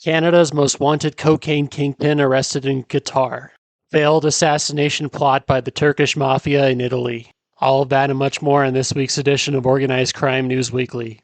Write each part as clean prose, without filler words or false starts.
Canada's most wanted cocaine kingpin arrested in Qatar. Failed assassination plot by the Turkish Mafia in Italy. All of that and much more in this week's edition of Organized Crime News Weekly.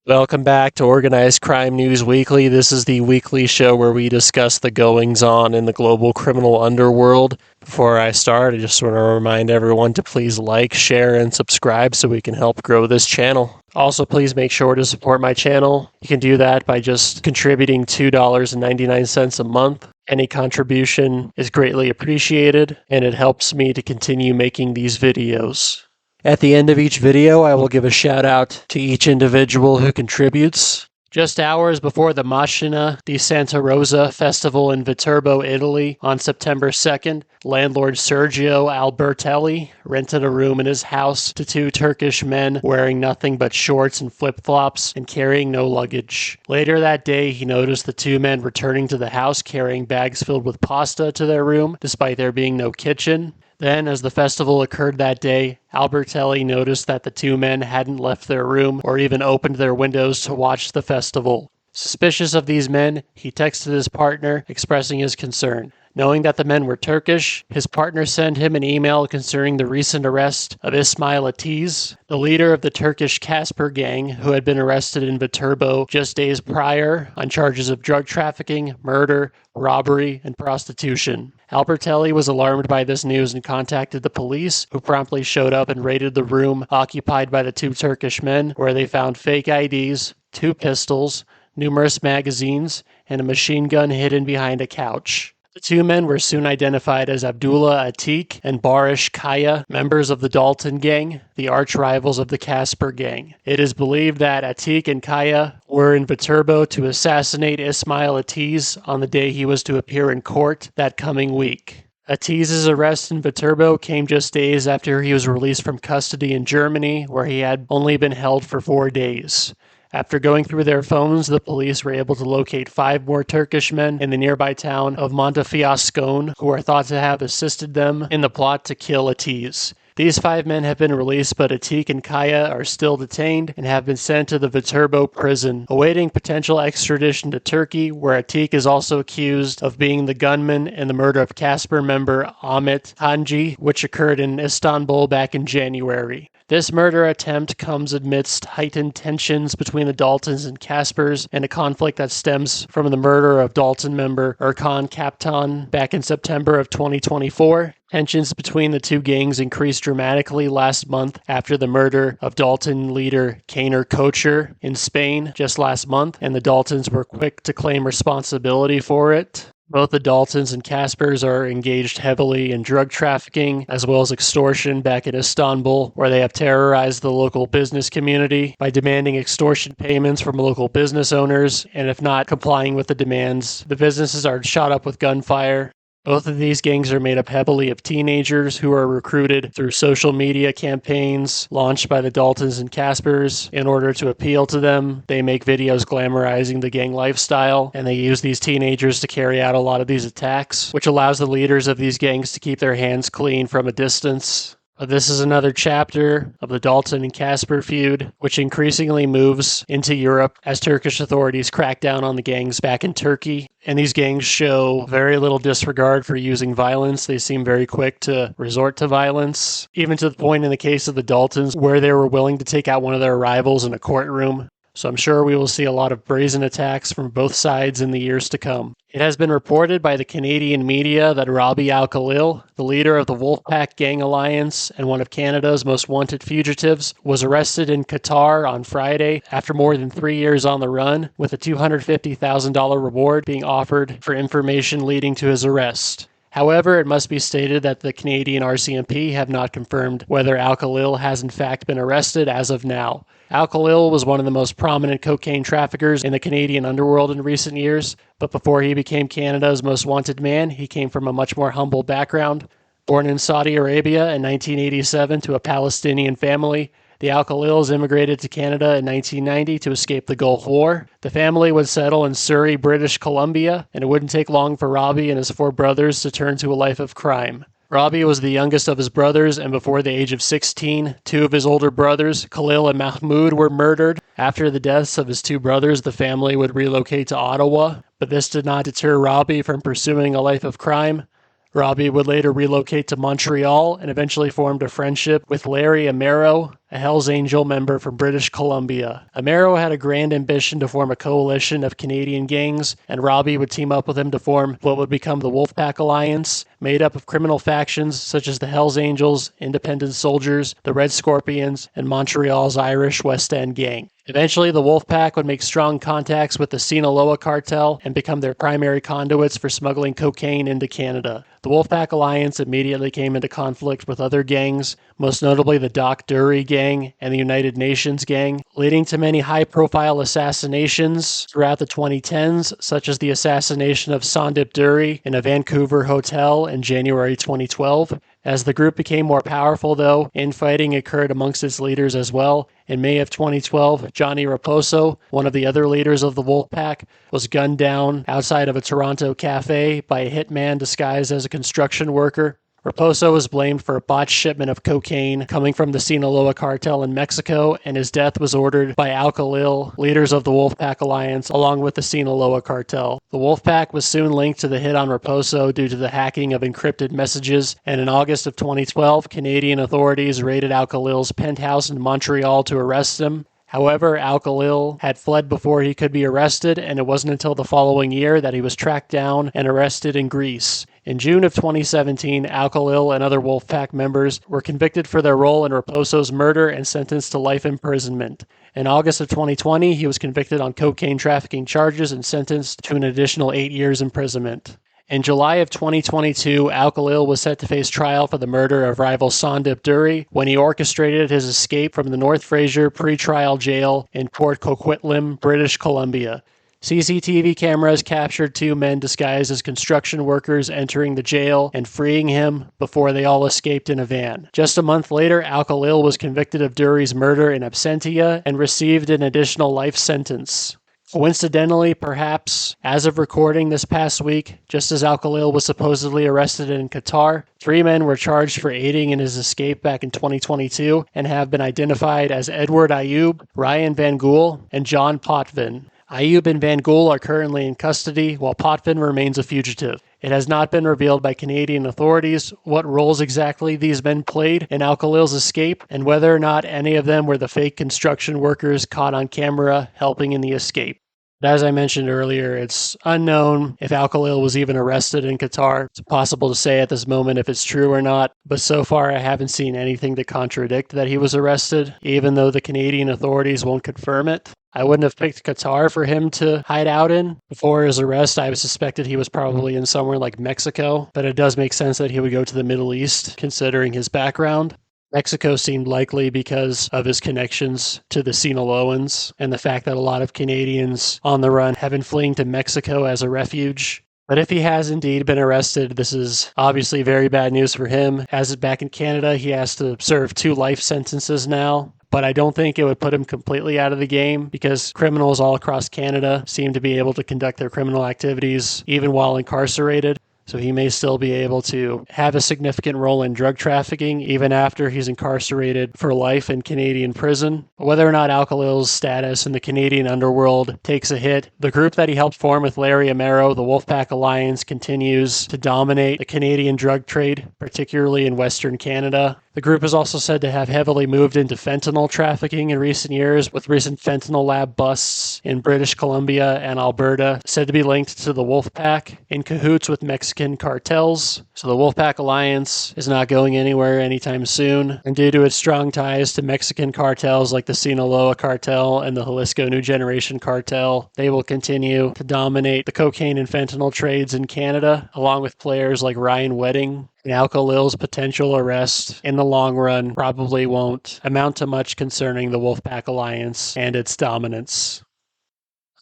Welcome back to Organized Crime News Weekly. This is the weekly show where we discuss the goings-on in the global criminal underworld. Before I start, I just want to remind everyone to please like, share, and subscribe so we can help grow this channel. Also, please make sure to support my channel. You can do that by just contributing $2.99 a month. Any contribution is greatly appreciated, and it helps me to continue making these videos. At the end of each video, I will give a shout out to each individual who contributes. Just hours before the Mafia di Santa Rosa festival in Viterbo, Italy, on September 2nd, landlord Sergio Albertelli rented a room in his house to two Turkish men wearing nothing but shorts and flip-flops and carrying no luggage. Later that day, he noticed the two men returning to the house carrying bags filled with pasta to their room, despite there being no kitchen. Then, as the festival occurred that day, Albertelli noticed that the two men hadn't left their room or even opened their windows to watch the festival. Suspicious of these men, he texted his partner expressing his concern. Knowing that the men were Turkish, his partner sent him an email concerning the recent arrest of Ismail Atiz, the leader of the Turkish Casper gang, who had been arrested in Viterbo just days prior on charges of drug trafficking, murder, robbery, and prostitution. Albertelli was alarmed by this news and contacted the police, who promptly showed up and raided the room occupied by the two Turkish men, where they found fake IDs, two pistols, numerous magazines, and a machine gun hidden behind a couch. The two men were soon identified as Abdullah Atik and Barish Kaya, members of the Dalton gang, the arch-rivals of the Casper gang. It is believed that Atik and Kaya were in Viterbo to assassinate Ismail Atiz on the day he was to appear in court that coming week. Atiz's arrest in Viterbo came just days after he was released from custody in Germany, where he had only been held for 4 days. After going through their phones, the police were able to locate 5 more Turkish men in the nearby town of Montefiascone, who are thought to have assisted them in the plot to kill Atiz. These 5 men have been released, but Atik and Kaya are still detained and have been sent to the Viterbo prison, awaiting potential extradition to Turkey, where Atik is also accused of being the gunman in the murder of Casper member Ahmet Hanji, which occurred in Istanbul back in January. This murder attempt comes amidst heightened tensions between the Daltons and Caspers and a conflict that stems from the murder of Dalton member Erkan Kaptan back in September of 2024. Tensions between the two gangs increased dramatically last month after the murder of Dalton leader Kaner Kocher in Spain just last month, and the Daltons were quick to claim responsibility for it. Both the Daltons and Caspers are engaged heavily in drug trafficking as well as extortion back in Istanbul, where they have terrorized the local business community by demanding extortion payments from local business owners, and if not complying with the demands, the businesses are shot up with gunfire. Both of these gangs are made up heavily of teenagers who are recruited through social media campaigns launched by the Daltons and Caspers. In order to appeal to them, they make videos glamorizing the gang lifestyle, and they use these teenagers to carry out a lot of these attacks, which allows the leaders of these gangs to keep their hands clean from a distance. But this is another chapter of the Dalton and Casper feud, which increasingly moves into Europe as Turkish authorities crack down on the gangs back in Turkey. And these gangs show very little disregard for using violence. They seem very quick to resort to violence, even to the point in the case of the Daltons where they were willing to take out one of their rivals in a courtroom. So I'm sure we will see a lot of brazen attacks from both sides in the years to come. It has been reported by the Canadian media that Rabih Alkhalil, the leader of the Wolfpack Gang Alliance and one of Canada's most wanted fugitives, was arrested in Qatar on Friday after more than 3 years on the run, with a $250,000 reward being offered for information leading to his arrest. However, it must be stated that the Canadian RCMP have not confirmed whether Alkhalil has in fact been arrested as of now. Alkhalil was one of the most prominent cocaine traffickers in the Canadian underworld in recent years, but before he became Canada's most wanted man, he came from a much more humble background. Born in Saudi Arabia in 1987 to a Palestinian family, the Alkhalils immigrated to Canada in 1990 to escape the Gulf War. The family would settle in Surrey, British Columbia, and it wouldn't take long for Rabih and his 4 brothers to turn to a life of crime. Rabih was the youngest of his brothers, and before the age of 16, two of his older brothers, Khalil and Mahmoud, were murdered. After the deaths of his two brothers, the family would relocate to Ottawa, but this did not deter Rabih from pursuing a life of crime. Rabih would later relocate to Montreal and eventually formed a friendship with Larry Amaro, a Hells Angel member from British Columbia. Amaro had a grand ambition to form a coalition of Canadian gangs, and Rabih would team up with him to form what would become the Wolfpack Alliance, made up of criminal factions such as the Hells Angels, Independent Soldiers, the Red Scorpions, and Montreal's Irish West End Gang. Eventually, the Wolfpack would make strong contacts with the Sinaloa cartel and become their primary conduits for smuggling cocaine into Canada. The Wolfpack Alliance immediately came into conflict with other gangs, most notably the Doc Dury Gang and the United Nations Gang, leading to many high-profile assassinations throughout the 2010s, such as the assassination of Sandip Dury in a Vancouver hotel in January 2012. As the group became more powerful, though, infighting occurred amongst its leaders as well. In May of 2012, Johnny Raposo, one of the other leaders of the Wolfpack, was gunned down outside of a Toronto cafe by a hitman disguised as a construction worker. Raposo was blamed for a botched shipment of cocaine coming from the Sinaloa cartel in Mexico, and his death was ordered by Alkhalil, leaders of the Wolfpack Alliance, along with the Sinaloa cartel. The Wolfpack was soon linked to the hit on Raposo due to the hacking of encrypted messages, and in August of 2012, Canadian authorities raided Alkhalil's penthouse in Montreal to arrest him. However, Alkhalil had fled before he could be arrested, and it wasn't until the following year that he was tracked down and arrested in Greece. In June of 2017, Alkhalil and other Wolfpack members were convicted for their role in Raposo's murder and sentenced to life imprisonment. In August of 2020, he was convicted on cocaine trafficking charges and sentenced to an additional 8 years imprisonment. In July of 2022, Alkhalil was set to face trial for the murder of rival Sandip Dury when he orchestrated his escape from the North Fraser pre-trial jail in Port Coquitlam, British Columbia. CCTV cameras captured two men disguised as construction workers entering the jail and freeing him before they all escaped in a van. Just a month later, Alkhalil was convicted of Dury's murder in absentia and received an additional life sentence. Coincidentally, perhaps, as of recording this past week, just as Alkhalil was supposedly arrested in Qatar, 3 men were charged for aiding in his escape back in 2022 and have been identified as Edward Ayoub, Ryan Van Gool, and John Potvin. Ayoub and Van Gool are currently in custody, while Potvin remains a fugitive. It has not been revealed by Canadian authorities what roles exactly these men played in Alkhalil's escape, and whether or not any of them were the fake construction workers caught on camera helping in the escape. But as I mentioned earlier, it's unknown if Alkhalil was even arrested in Qatar. It's impossible to say at this moment if it's true or not, but so far I haven't seen anything to contradict that he was arrested, even though the Canadian authorities won't confirm it. I wouldn't have picked Qatar for him to hide out in. Before his arrest, I suspected he was probably in somewhere like Mexico, but it does make sense that he would go to the Middle East, considering his background. Mexico seemed likely because of his connections to the Sinaloans and the fact that a lot of Canadians on the run have been fleeing to Mexico as a refuge. But if he has indeed been arrested, this is obviously very bad news for him. As back in Canada, he has to serve 2 life sentences now. But I don't think it would put him completely out of the game because criminals all across Canada seem to be able to conduct their criminal activities even while incarcerated. So he may still be able to have a significant role in drug trafficking even after he's incarcerated for life in Canadian prison. Whether or not Alkhalil's status in the Canadian underworld takes a hit, the group that he helped form with Larry Amaro, the Wolfpack Alliance, continues to dominate the Canadian drug trade, particularly in Western Canada. The group is also said to have heavily moved into fentanyl trafficking in recent years, with recent fentanyl lab busts in British Columbia and Alberta said to be linked to the Wolfpack, in cahoots with Mexican cartels. So the Wolfpack Alliance is not going anywhere anytime soon, and due to its strong ties to Mexican cartels like the Sinaloa cartel and the Jalisco New Generation cartel, they will continue to dominate the cocaine and fentanyl trades in Canada, along with players like Ryan Wedding. And Alkhalil's potential arrest in the long run probably won't amount to much concerning the Wolfpack Alliance and its dominance.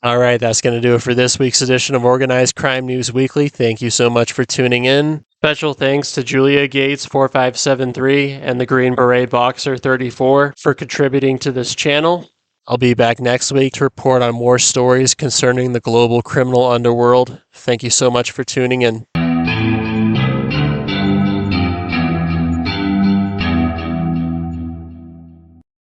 All right, that's going to do it for this week's edition of Organized Crime News Weekly. Thank you so much for tuning in. Special thanks to Julia Gates 4573 and the Green Beret Boxer 34 for contributing to this channel. I'll be back next week to report on more stories concerning the global criminal underworld. Thank you so much for tuning in.